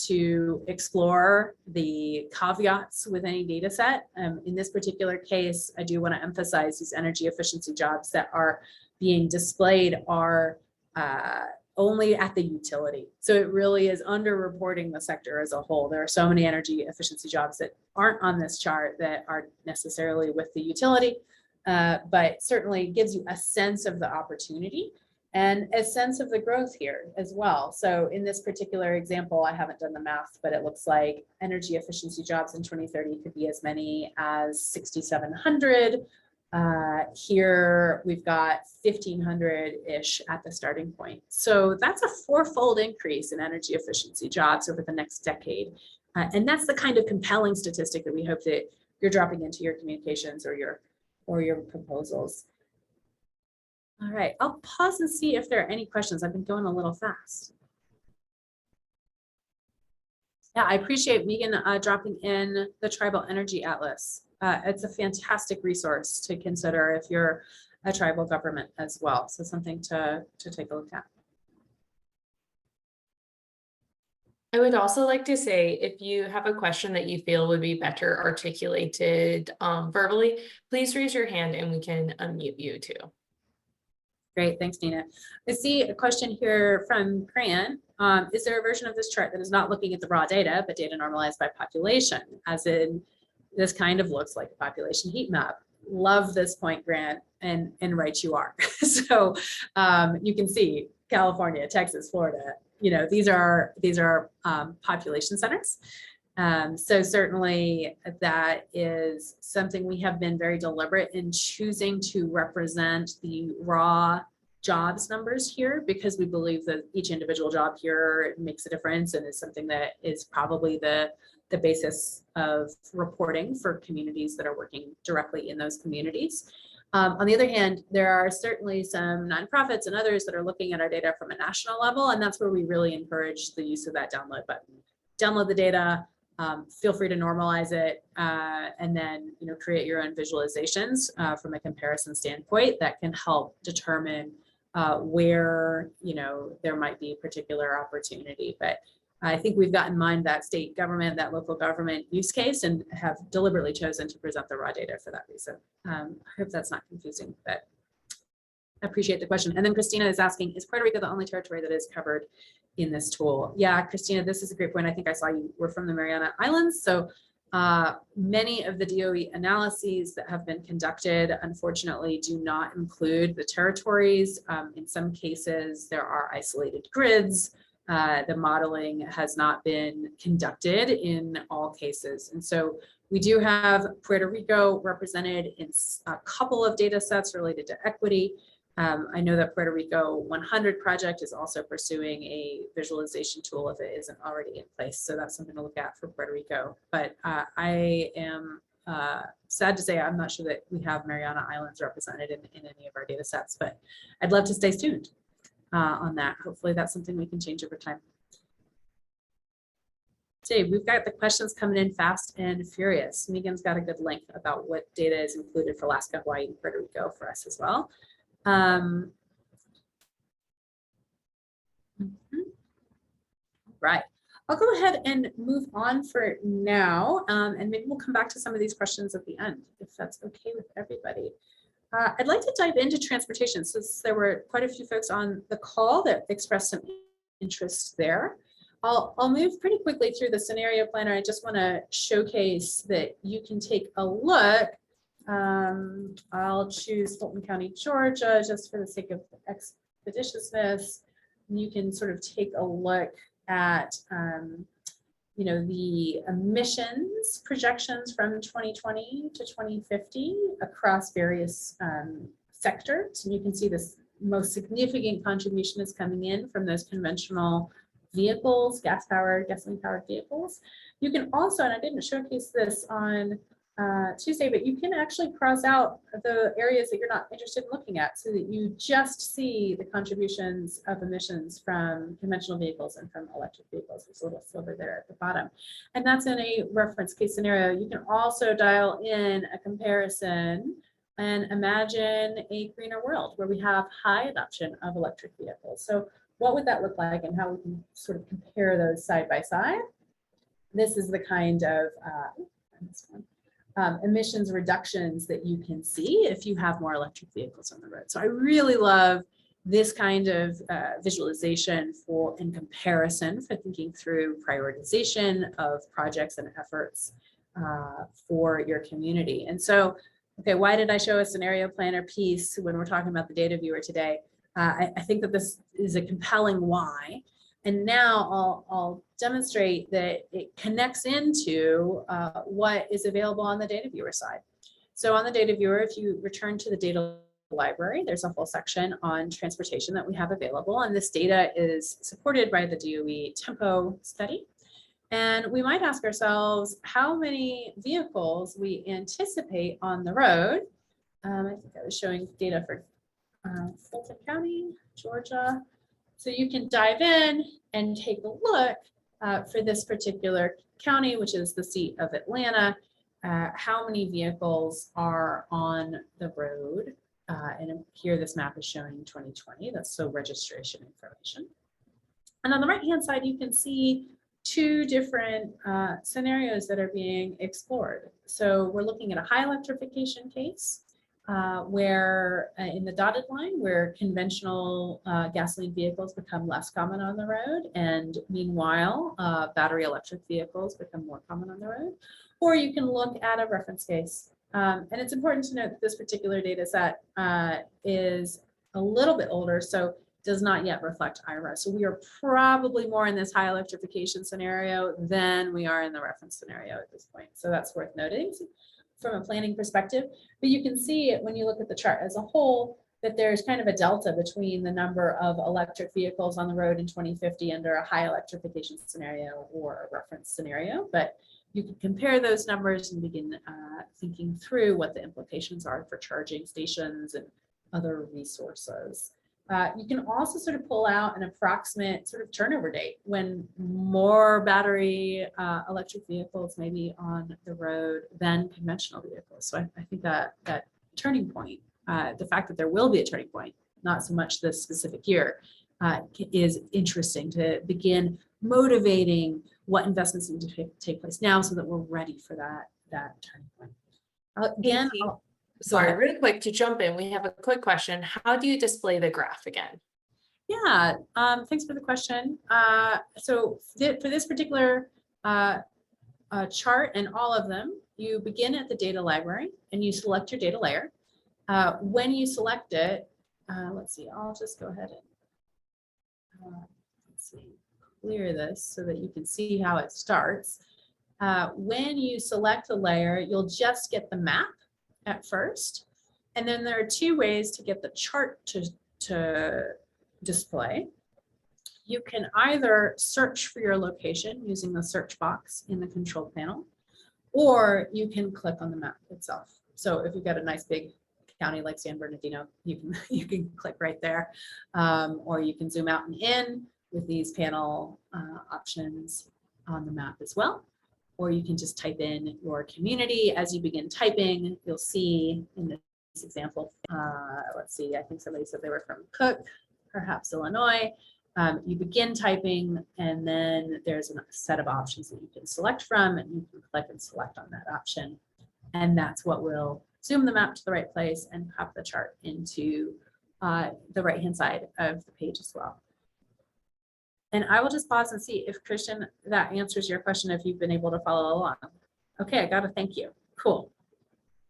to explore the caveats with any data set. In this particular case, I do want to emphasize these energy efficiency jobs that are being displayed are only at the utility. So it really is underreporting the sector as a whole. There are so many energy efficiency jobs that aren't on this chart that aren't necessarily with the utility, but certainly gives you a sense of the opportunity and a sense of the growth here as well. So in this particular example, I haven't done the math, but it looks like energy efficiency jobs in 2030 could be as many as 6,700. Here we've got 1,500-ish at the starting point. So that's a fourfold increase in energy efficiency jobs over the next decade. And that's the kind of compelling statistic that we hope that you're dropping into your communications or your proposals. All right, I'll pause and see if there are any questions. I've been going a little fast. Yeah, I appreciate Megan dropping in the Tribal Energy Atlas. It's a fantastic resource to consider if you're a tribal government as well. So something to take a look at. I would also like to say, if you have a question that you feel would be better articulated verbally, please raise your hand and we can unmute you too. Great, thanks, Nina. I see a question here from Cran. Is there a version of this chart that is not looking at the raw data, but data normalized by population, as in this kind of looks like a population heat map? Love this point, Grant, and right you are. So you can see California, Texas, Florida, these are population centers. So certainly that is something we have been very deliberate in choosing to represent the raw jobs numbers here, because we believe that each individual job here makes a difference and is something that is probably the basis of reporting for communities that are working directly in those communities. On the other hand, there are certainly some nonprofits and others that are looking at our data from a national level, and that's where we really encourage the use of that download button. Download the data, feel free to normalize it, and then create your own visualizations from a comparison standpoint that can help determine where there might be particular opportunity. But I think we've got in mind that state government, that local government use case, and have deliberately chosen to present the raw data for that reason. I hope that's not confusing, but I appreciate the question. And then Christina is asking, is Puerto Rico the only territory that is covered in this tool? Yeah, Christina, this is a great point. I think I saw you were from the Mariana Islands. So many of the DOE analyses that have been conducted, unfortunately, do not include the territories. In some cases, there are isolated grids. The modeling has not been conducted in all cases. And so we do have Puerto Rico represented in a couple of data sets related to equity. I know that Puerto Rico 100 project is also pursuing a visualization tool if it isn't already in place. So that's something to look at for Puerto Rico. But I am sad to say I'm not sure that we have Mariana Islands represented in any of our data sets, but I'd love to stay tuned on that. Hopefully that's something we can change over time. Dave, we've got the questions coming in fast and furious. Megan's got a good link about what data is included for Alaska, Hawaii, and Puerto Rico for us as well. Right. I'll go ahead and move on for now, and maybe we'll come back to some of these questions at the end, if that's okay with everybody. I'd like to dive into transportation, since there were quite a few folks on the call that expressed some interest there. I'll move pretty quickly through the scenario planner. I just want to showcase that you can take a look. I'll choose Fulton County, Georgia, just for the sake of expeditiousness. You can sort of take a look at you know, the emissions projections from 2020 to 2050 across various sectors. And you can see this most significant contribution is coming in from those conventional vehicles, gas-powered, gasoline-powered vehicles. You can also, and I didn't showcase this on Tuesday, but you can actually cross out the areas that you're not interested in looking at so that you just see the contributions of emissions from conventional vehicles and from electric vehicles. There's a little sliver there at the bottom. And that's in a reference case scenario. You can also dial in a comparison and imagine a greener world where we have high adoption of electric vehicles. So what would that look like and how we can sort of compare those side by side? This is the kind of emissions reductions that you can see if you have more electric vehicles on the road. So I really love this kind of visualization for in comparison for thinking through prioritization of projects and efforts for your community. And so, okay, why did I show a scenario planner piece when we're talking about the data viewer today? I think that this is a compelling why. And now I'll demonstrate that it connects into what is available on the data viewer side. So on the data viewer, if you return to the data library, there's a whole section on transportation that we have available. And this data is supported by the DOE Tempo study. And we might ask ourselves how many vehicles we anticipate on the road. I think I was showing data for Fulton County, Georgia. So you can dive in and take a look for this particular county, which is the seat of Atlanta, how many vehicles are on the road. And here this map is showing 2020, that's so registration information. And on the right-hand side, you can see two different scenarios that are being explored. So we're looking at a high electrification case, where in the dotted line, where conventional gasoline vehicles become less common on the road, and meanwhile, battery electric vehicles become more common on the road. Or you can look at a reference case. And it's important to note that this particular data set is a little bit older, so does not yet reflect IRA. So we are probably more in this high electrification scenario than we are in the reference scenario at this point. So that's worth noting from a planning perspective, but you can see it when you look at the chart as a whole that there's kind of a delta between the number of electric vehicles on the road in 2050 under a high electrification scenario or a reference scenario. But you can compare those numbers and begin thinking through what the implications are for charging stations and other resources. You can also sort of pull out an approximate sort of turnover date when more battery electric vehicles may be on the road than conventional vehicles. So I think that turning point, the fact that there will be a turning point, not so much this specific year, is interesting to begin motivating what investments need to take place now so that we're ready for that turning point. Again, sorry, really quick to jump in. We have a quick question. How do you display the graph again? Yeah, thanks for the question. So for this particular chart and all of them, you begin at the data library and you select your data layer. When you select it, let's see, I'll just go ahead and let's see, clear this so that you can see how it starts. When you select a layer, you'll just get the map at first. And then there are two ways to get the chart to display. You can either search for your location using the search box in the control panel, or you can click on the map itself. So if you've got a nice big county like San Bernardino, you can click right there, or you can zoom out and in with these panel options on the map as well. Or you can just type in your community. As you begin typing, you'll see in this example, let's see, I think somebody said they were from Cook, perhaps Illinois. You begin typing, and then there's a set of options that you can select from, and you can click and select on that option. And that's what will zoom the map to the right place and pop the chart into the right-hand side of the page as well. And I will just pause and see if Christian, that answers your question, if you've been able to follow along. Okay, I got a thank you. Cool.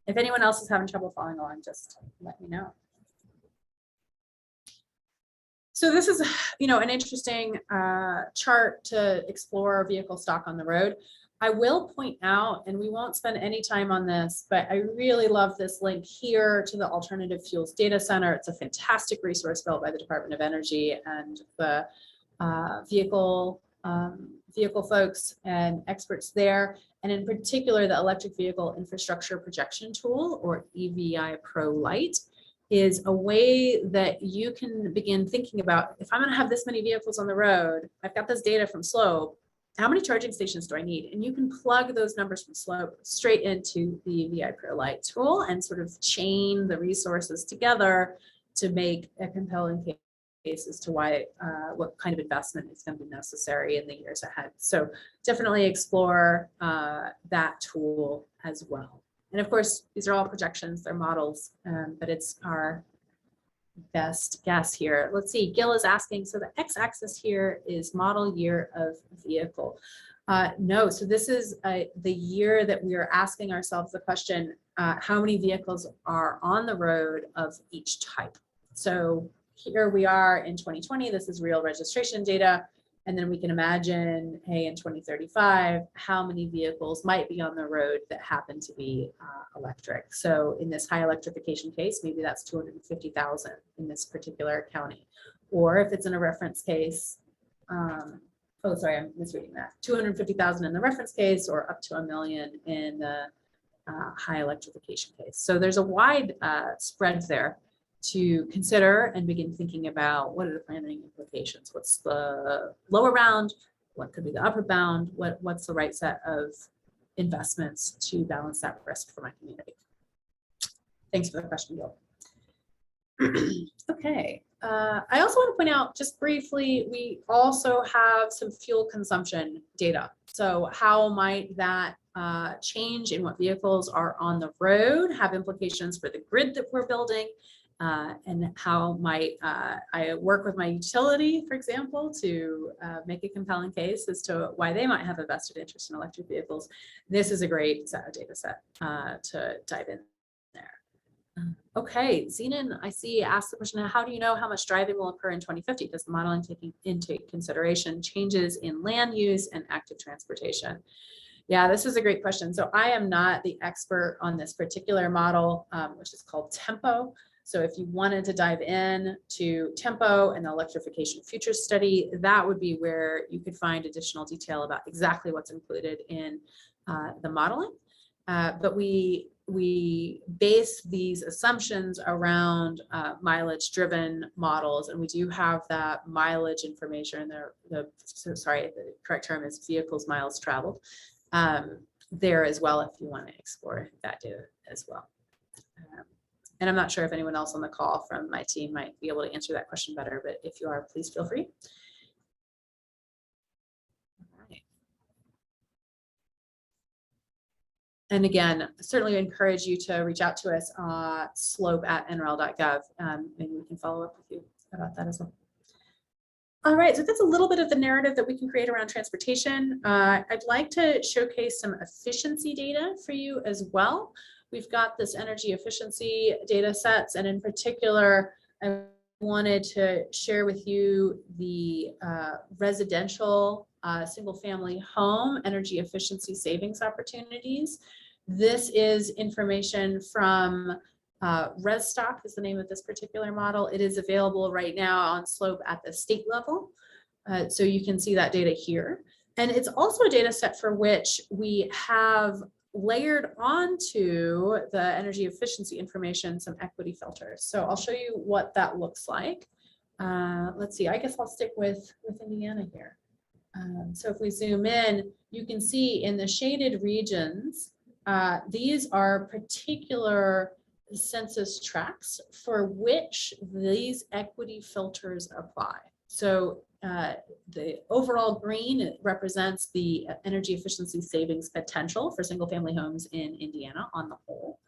If anyone else is having trouble following along, just let me know. So this is, an interesting chart to explore vehicle stock on the road. I will point out, and we won't spend any time on this, but I really love this link here to the Alternative Fuels Data Center. It's a fantastic resource built by the Department of Energy and the vehicle folks and experts there. And in particular, the Electric Vehicle Infrastructure Projection Tool, or EVI Pro Lite, is a way that you can begin thinking about, if I'm going to have this many vehicles on the road, I've got this data from Slope, how many charging stations do I need? And you can plug those numbers from Slope straight into the EVI Pro Lite tool and sort of chain the resources together to make a compelling case as to why, what kind of investment is going to be necessary in the years ahead. So definitely explore that tool as well. And of course, these are all projections, they're models, but it's our best guess here. Let's see, Gil is asking, so the x-axis here is model year of vehicle. No, so this is the year that we are asking ourselves the question, how many vehicles are on the road of each type? So here we are in 2020, this is real registration data. And then we can imagine, hey, in 2035, how many vehicles might be on the road that happen to be electric. So in this high electrification case, maybe that's 250,000 in this particular county. Or if it's in a reference case, oh, sorry, I'm misreading that. 250,000 in the reference case, or up to 1 million in the high electrification case. So there's a wide spread there to consider and begin thinking about what are the planning implications. What's the lower bound? What could be the upper bound? What's the right set of investments to balance that risk for my community? Thanks for the question, Bill. Okay, I also want to point out just briefly, we also have some fuel consumption data. So how might that change in what vehicles are on the road have implications for the grid that we're building? And how might I work with my utility, for example, to make a compelling case as to why they might have a vested interest in electric vehicles. This is a great data set to dive in there. Okay, Zenon, I see, asked the question, how do you know how much driving will occur in 2050? Does the modeling take into consideration changes in land use and active transportation? Yeah, this is a great question. So I am not the expert on this particular model, which is called Tempo. So if you wanted to dive in to Tempo and the electrification futures study, that would be where you could find additional detail about exactly what's included in the modeling. But we base these assumptions around mileage driven models, and we do have that mileage information there. The correct term is vehicles miles traveled there as well, if you want to explore that data as well. And I'm not sure if anyone else on the call from my team might be able to answer that question better, but if you are, please feel free. All right. And again, certainly encourage you to reach out to us slope@nrel.gov, and we can follow up with you about that as well. All right, so that's a little bit of the narrative that we can create around transportation. I'd like to showcase some efficiency data for you as well. We've got this energy efficiency data sets, and in particular, I wanted to share with you the residential single family home energy efficiency savings opportunities. This is information from ResStock is the name of this particular model. It is available right now on Slope at the state level. So you can see that data here. And it's also a data set for which we have layered onto the energy efficiency information some equity filters. So I'll show you what that looks like. Let's see, I guess I'll stick with Indiana here. So if we zoom in, you can see in the shaded regions, these are particular census tracts for which these equity filters apply. So the overall green represents the energy efficiency savings potential for single family homes in Indiana on the whole.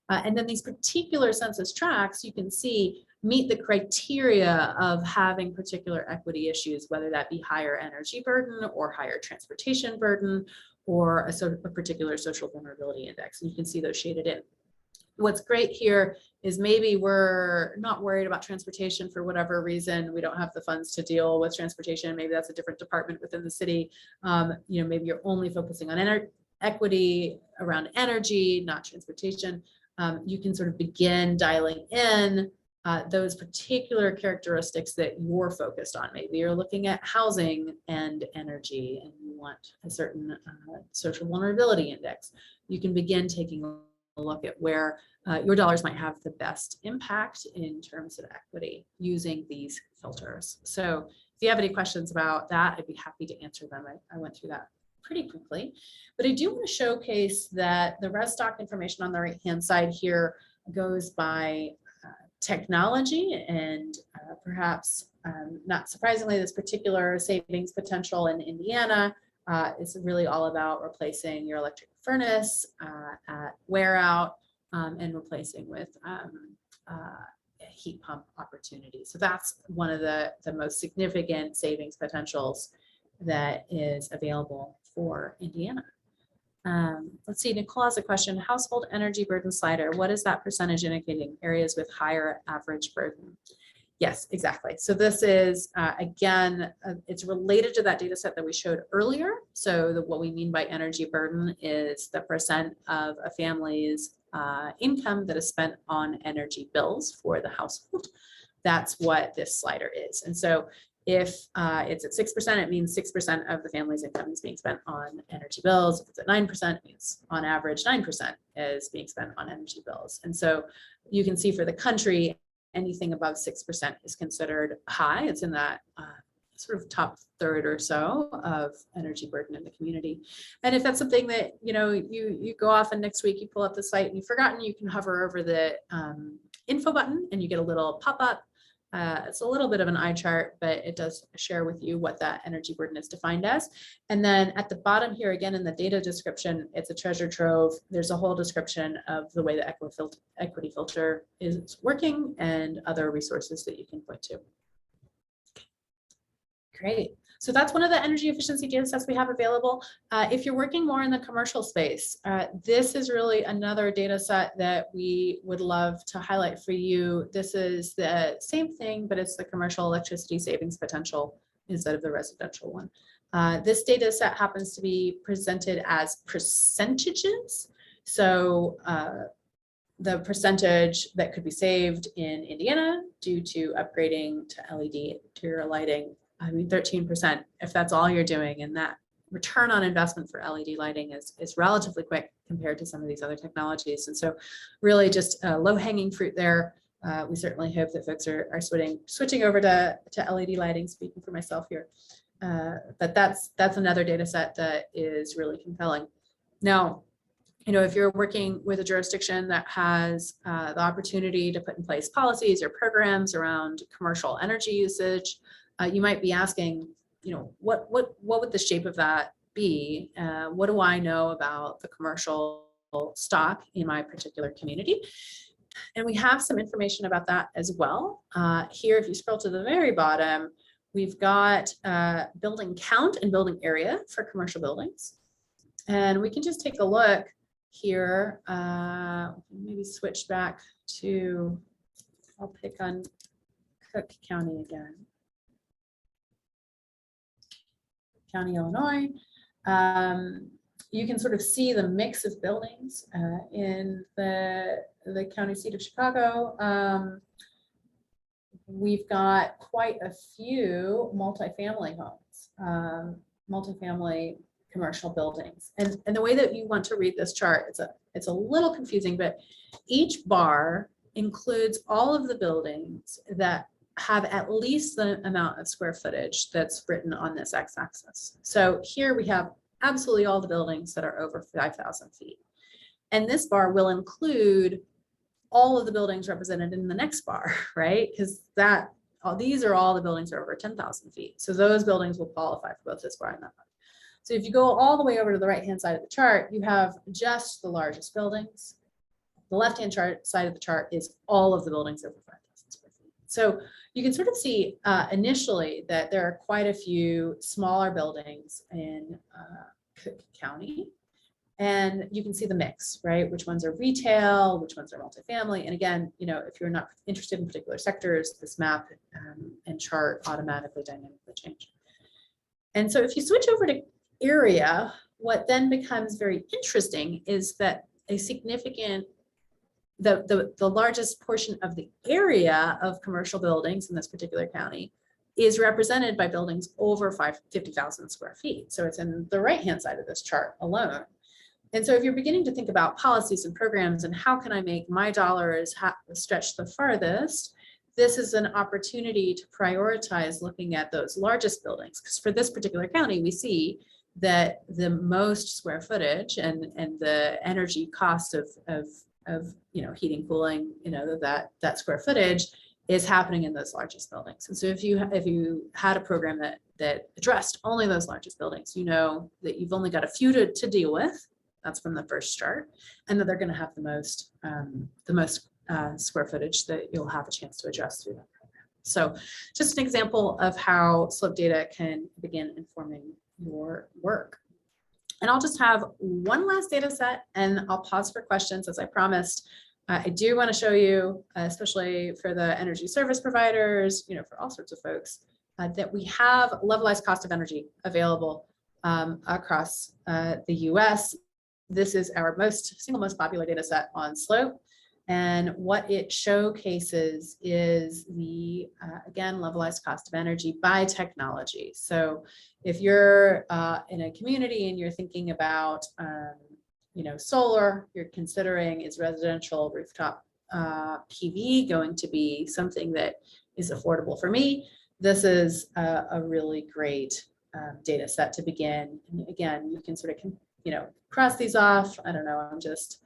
And then these particular census tracts, you can see meet the criteria of having particular equity issues, whether that be higher energy burden or higher transportation burden or a particular social vulnerability index. And you can see those shaded in. What's great here is maybe we're not worried about transportation for whatever reason. We don't have the funds to deal with transportation. Maybe that's a different department within the city. Maybe you're only focusing on equity around energy, not transportation. You can sort of begin dialing in those particular characteristics that you're focused on. Maybe you're looking at housing and energy and you want a certain social vulnerability index. You can begin taking a look at where your dollars might have the best impact in terms of equity using these filters. So if you have any questions about that, I'd be happy to answer them. I went through that pretty quickly, but I do want to showcase that the res stock information on the right-hand side here goes by technology, and perhaps not surprisingly, this particular savings potential in Indiana is really all about replacing your electric furnace at wear out and replacing with heat pump opportunities. So that's one of the most significant savings potentials that is available for Indiana. Let's see, Nicole has a question. Household energy burden slider. What is that percentage indicating? Areas with higher average burden. Yes, exactly. So this is, again, it's related to that data set that we showed earlier. So what we mean by energy burden is the percent of a family's income that is spent on energy bills for the household. That's what this slider is. And so if it's at 6%, it means 6% of the family's income is being spent on energy bills. If it's at 9%, it means on average 9% is being spent on energy bills. And so you can see for the country, anything above 6% is considered high. It's in that sort of top third or so of energy burden in the community. And if that's something that you go off and next week you pull up the site and you've forgotten, you can hover over the info button and you get a little pop-up. It's a little bit of an eye chart, but it does share with you what that energy burden is defined as. And then at the bottom here, again, in the data description, it's a treasure trove. There's a whole description of the way the equity filter is working and other resources that you can point to. Great. So that's one of the energy efficiency data sets we have available. If you're working more in the commercial space, this is really another data set that we would love to highlight for you. This is the same thing, but it's the commercial electricity savings potential instead of the residential one. This data set happens to be presented as percentages. So the percentage that could be saved in Indiana due to upgrading to LED interior lighting. 13%, if that's all you're doing, and that return on investment for LED lighting is relatively quick compared to some of these other technologies. And so really just low-hanging fruit there. We certainly hope that folks are switching over to LED lighting, speaking for myself here. But that's another data set that is really compelling. Now, if you're working with a jurisdiction that has the opportunity to put in place policies or programs around commercial energy usage, you might be asking, what would the shape of that be? What do I know about the commercial stock in my particular community? And we have some information about that as well. Here, if you scroll to the very bottom, we've got building count and building area for commercial buildings. And we can just take a look here, maybe switch back to, I'll pick on Cook County again. County, Illinois. You can sort of see the mix of buildings in the county seat of Chicago. We've got quite a few multifamily homes, multifamily commercial buildings. And the way that you want to read this chart, it's a little confusing, but each bar includes all of the buildings that have at least the amount of square footage that's written on this x-axis. So here we have absolutely all the buildings that are over 5,000 feet. And this bar will include all of the buildings represented in the next bar, right? Because these are all the buildings that are over 10,000 feet. So those buildings will qualify for both this bar and that bar. So if you go all the way over to the right-hand side of the chart, you have just the largest buildings. The left-hand side of the chart is all of the buildings over 5,000 square feet. So you can sort of see initially that there are quite a few smaller buildings in Cook County. And you can see the mix, right? Which ones are retail, which ones are multifamily. And again, you know, if you're not interested in particular sectors, this map and chart automatically dynamically change. And so if you switch over to area, what then becomes very interesting is that a significant, the largest portion of the area of commercial buildings in this particular county is represented by buildings over 50,000 square feet. So it's in the right-hand side of this chart alone. And so if you're beginning to think about policies and programs and how can I make my dollars stretch the farthest, this is an opportunity to prioritize looking at those largest buildings. Because for this particular county, we see that the most square footage and the energy cost of you know, heating, cooling, you know, that square footage is happening in those largest buildings. And so if you had a program that addressed only those largest buildings, you know that you've only got a few to deal with. That's from the first chart, and that they're going to have the most square footage that you'll have a chance to address through that program. So just an example of how slope data can begin informing your work. And I'll just have one last data set and I'll pause for questions as I promised. I do want to show you, especially for the energy service providers, you know, for all sorts of folks, that we have levelized cost of energy available across the US. This is our single most popular data set on slope. And what it showcases is the, again, levelized cost of energy by technology. So if you're in a community and you're thinking about, you know, solar, you're considering is residential rooftop PV going to be something that is affordable for me, this is a really great data set to begin. And again, you can sort of, you know, cross these off. I don't know, I'm just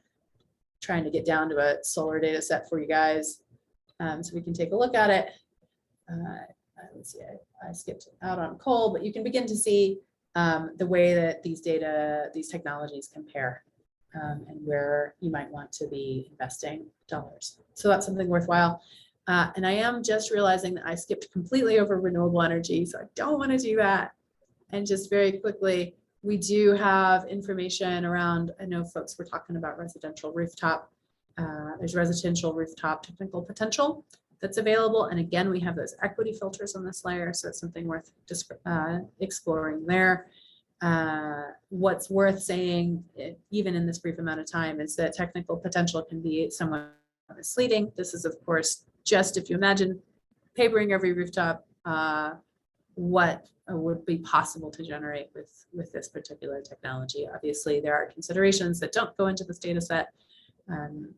trying to get down to a solar data set for you guys so we can take a look at it. Let's see, I skipped out on coal, but you can begin to see the way that these technologies compare and where you might want to be investing dollars. So that's something worthwhile. And I am just realizing that I skipped completely over renewable energy, so I don't want to do that. And just very quickly, we do have information around, I know folks were talking about residential rooftop. There's residential rooftop technical potential that's available. And again, we have those equity filters on this layer. So it's something worth just exploring there. What's worth saying, even in this brief amount of time, is that technical potential can be somewhat misleading. This is, of course, just if you imagine papering every rooftop, what would be possible to generate with this particular technology. Obviously, there are considerations that don't go into this data set.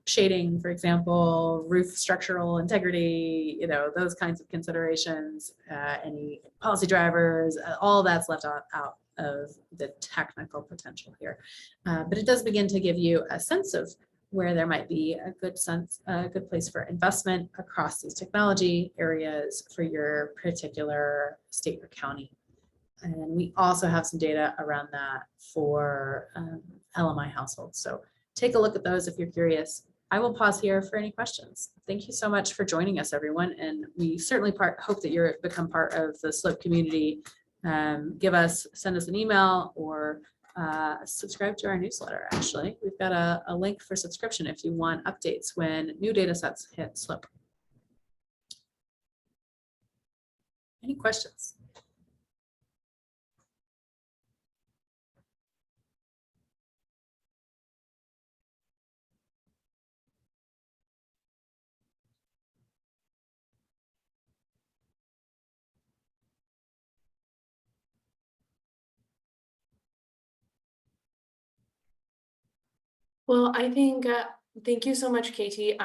Shading, for example, roof structural integrity, you know, those kinds of considerations, any policy drivers, all that's left out of the technical potential here. But it does begin to give you a sense of where there might be a good place for investment across these technology areas for your particular state or county. And we also have some data around that for LMI households. So take a look at those if you're curious. I will pause here for any questions. Thank you so much for joining us, everyone. And we certainly hope that you've become part of the SLOPE community. Send us an email or subscribe to our newsletter. Actually, we've got a link for subscription if you want updates when new data sets hit SLOPE. Any questions? Well, I think, thank you so much, Katie.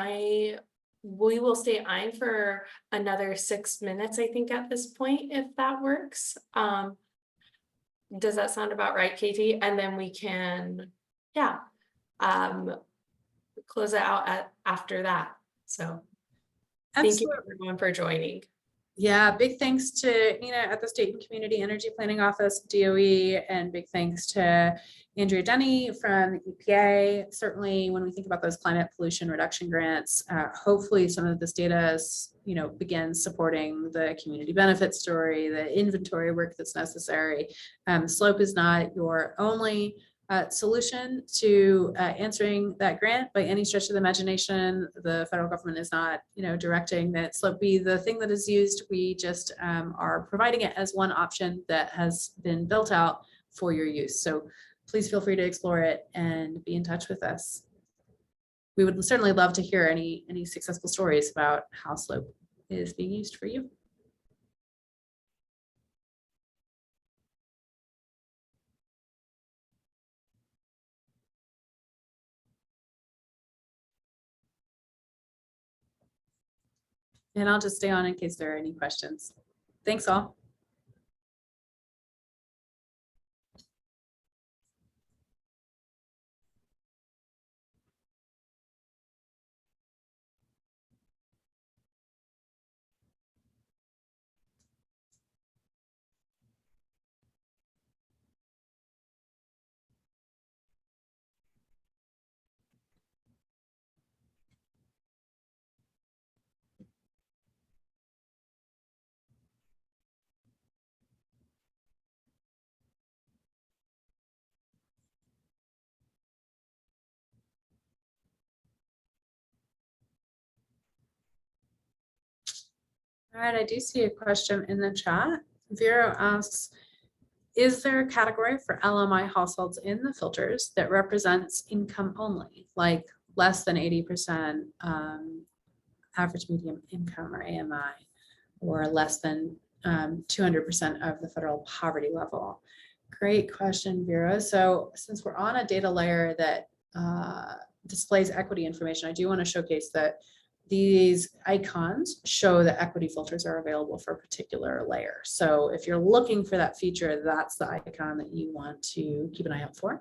We will stay on for another 6 minutes, I think, at this point, if that works. Does that sound about right, Katie? And then we can, yeah, close it out after that. So thank you everyone for joining. Yeah, big thanks to Nina at the State and Community Energy Planning Office, DOE, and big thanks to Andrea Denny from the EPA. Certainly when we think about those climate pollution reduction grants, hopefully some of this data is, begins supporting the community benefit story, the inventory work that's necessary. SLOPE is not your only solution to answering that grant by any stretch of the imagination. The federal government is not, directing that SLOPE be the thing that is used. We just are providing it as one option that has been built out for your use. So please feel free to explore it and be in touch with us. We would certainly love to hear any successful stories about how SLOPE is being used for you. And I'll just stay on in case there are any questions. Thanks all. All right, I do see a question in the chat. Vero asks, is there a category for LMI households in the filters that represents income only, like less than 80% average median income or AMI, or less than 200% of the federal poverty level? Great question, Vera. So since we're on a data layer that displays equity information, I do want to showcase that these icons show that equity filters are available for a particular layer. So if you're looking for that feature, that's the icon that you want to keep an eye out for.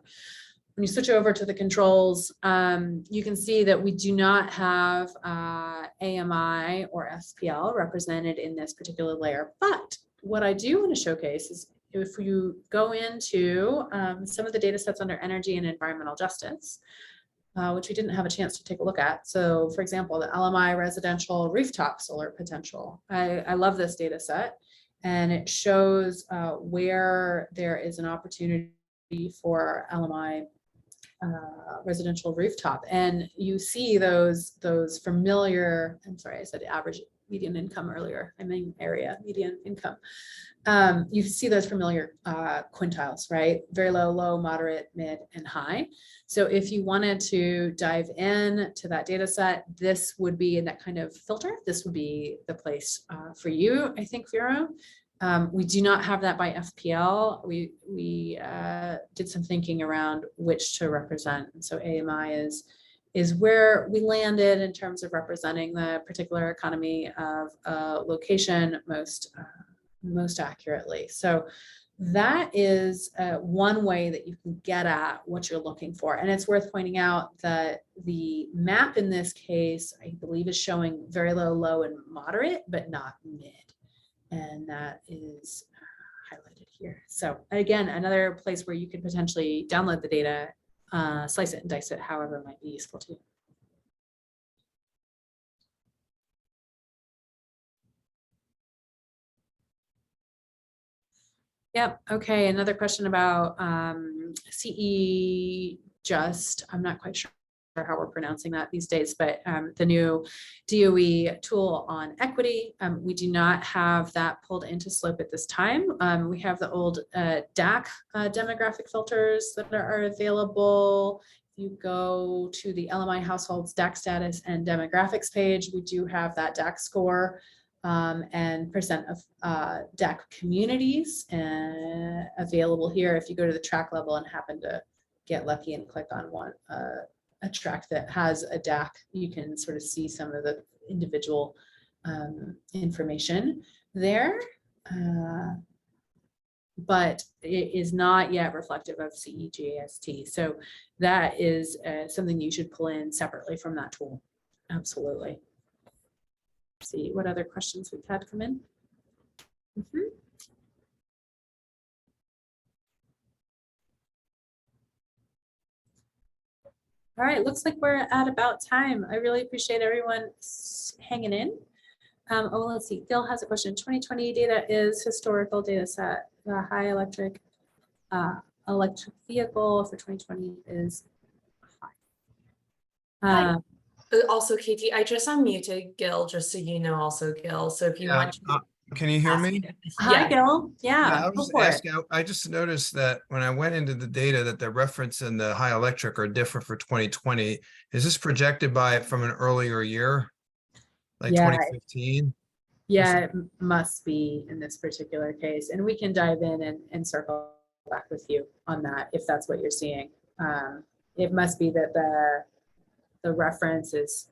When you switch over to the controls, you can see that we do not have AMI or SPL represented in this particular layer. But what I do want to showcase is if you go into some of the data sets under energy and environmental justice, which we didn't have a chance to take a look at. So for example, the LMI residential rooftop solar potential. I love this data set, and it shows where there is an opportunity for LMI residential rooftop. And you see those familiar, I'm sorry, I said average median income earlier, I mean area median income. You see those familiar quintiles, right? Very low, low, moderate, mid, and high. So if you wanted to dive in to that data set, this would be in that kind of filter. This would be the place for you, I think, Vero. We do not have that by FPL. We did some thinking around which to represent. And so AMI is where we landed in terms of representing the particular economy of a location most accurately. So that is one way that you can get at what you're looking for. And it's worth pointing out that the map in this case, I believe, is showing very low, low, and moderate, but not mid. And that is highlighted here. So again, another place where you could potentially download the data, slice it and dice it, however it might be useful to you. Yep. Okay. Another question about CE Just. I'm not quite sure how we're pronouncing that these days, but the new DOE tool on equity. We do not have that pulled into SLOPE at this time. We have the old DAC demographic filters that are available. If you go to the LMI households DAC status and demographics page, we do have that DAC score and percent of DAC communities available here. If you go to the tract level and happen to get lucky and click on one, a tract that has a DAC, you can sort of see some of the individual information there, but it is not yet reflective of CEGAST. So that is something you should pull in separately from that tool. Absolutely. See what other questions we've had come in. All right, looks like we're at about time. I really appreciate everyone hanging in. Oh, let's see. Phil has a question. 2020 data is historical data set. The high electric vehicle for 2020 is high. Hi. Also, Katie, I just unmuted Gil, just so you know, also Gil. So if you want to. Can you hear me? Hi, Yeah. Gil. Yeah, I go was for it. asking, I just noticed that when I went into the data that the reference and the high electric are different for 2020. Is this projected from an earlier year? Like Yeah. 2015? Yeah, it must be in this particular case. And we can dive in and circle back with you on that if that's what you're seeing. It must be that the reference is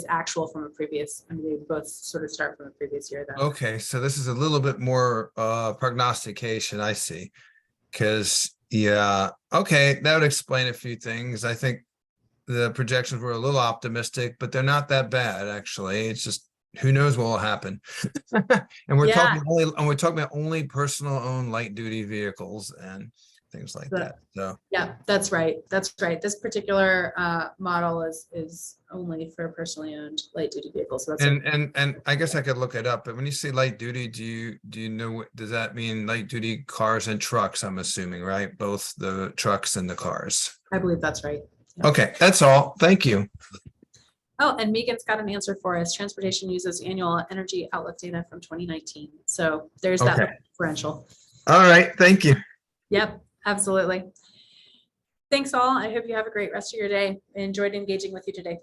actual from a previous, I mean, they both sort of start from a previous year then. Okay, so this is a little bit more prognostication, I see. Because, yeah, okay, that would explain a few things. I think the projections were a little optimistic, but they're not that bad, actually. It's just who knows what will happen. And we're Yeah. talking about only personal owned light duty vehicles and things like that. So Yeah, that's right. That's right. This particular model is only for personally owned light duty vehicles. So that's and I guess I could look it up, but when you say light duty, do you know what does that mean? Light duty cars and trucks, I'm assuming, right? Both the trucks and the cars. I believe that's right. Yeah. Okay, that's all. Thank you. Oh, and Megan's got an answer for us. Transportation uses annual energy outlook data from 2019. So there's that Okay. differential. All right, thank you. Yep, absolutely. Thanks all. I hope you have a great rest of your day. I enjoyed engaging with you today.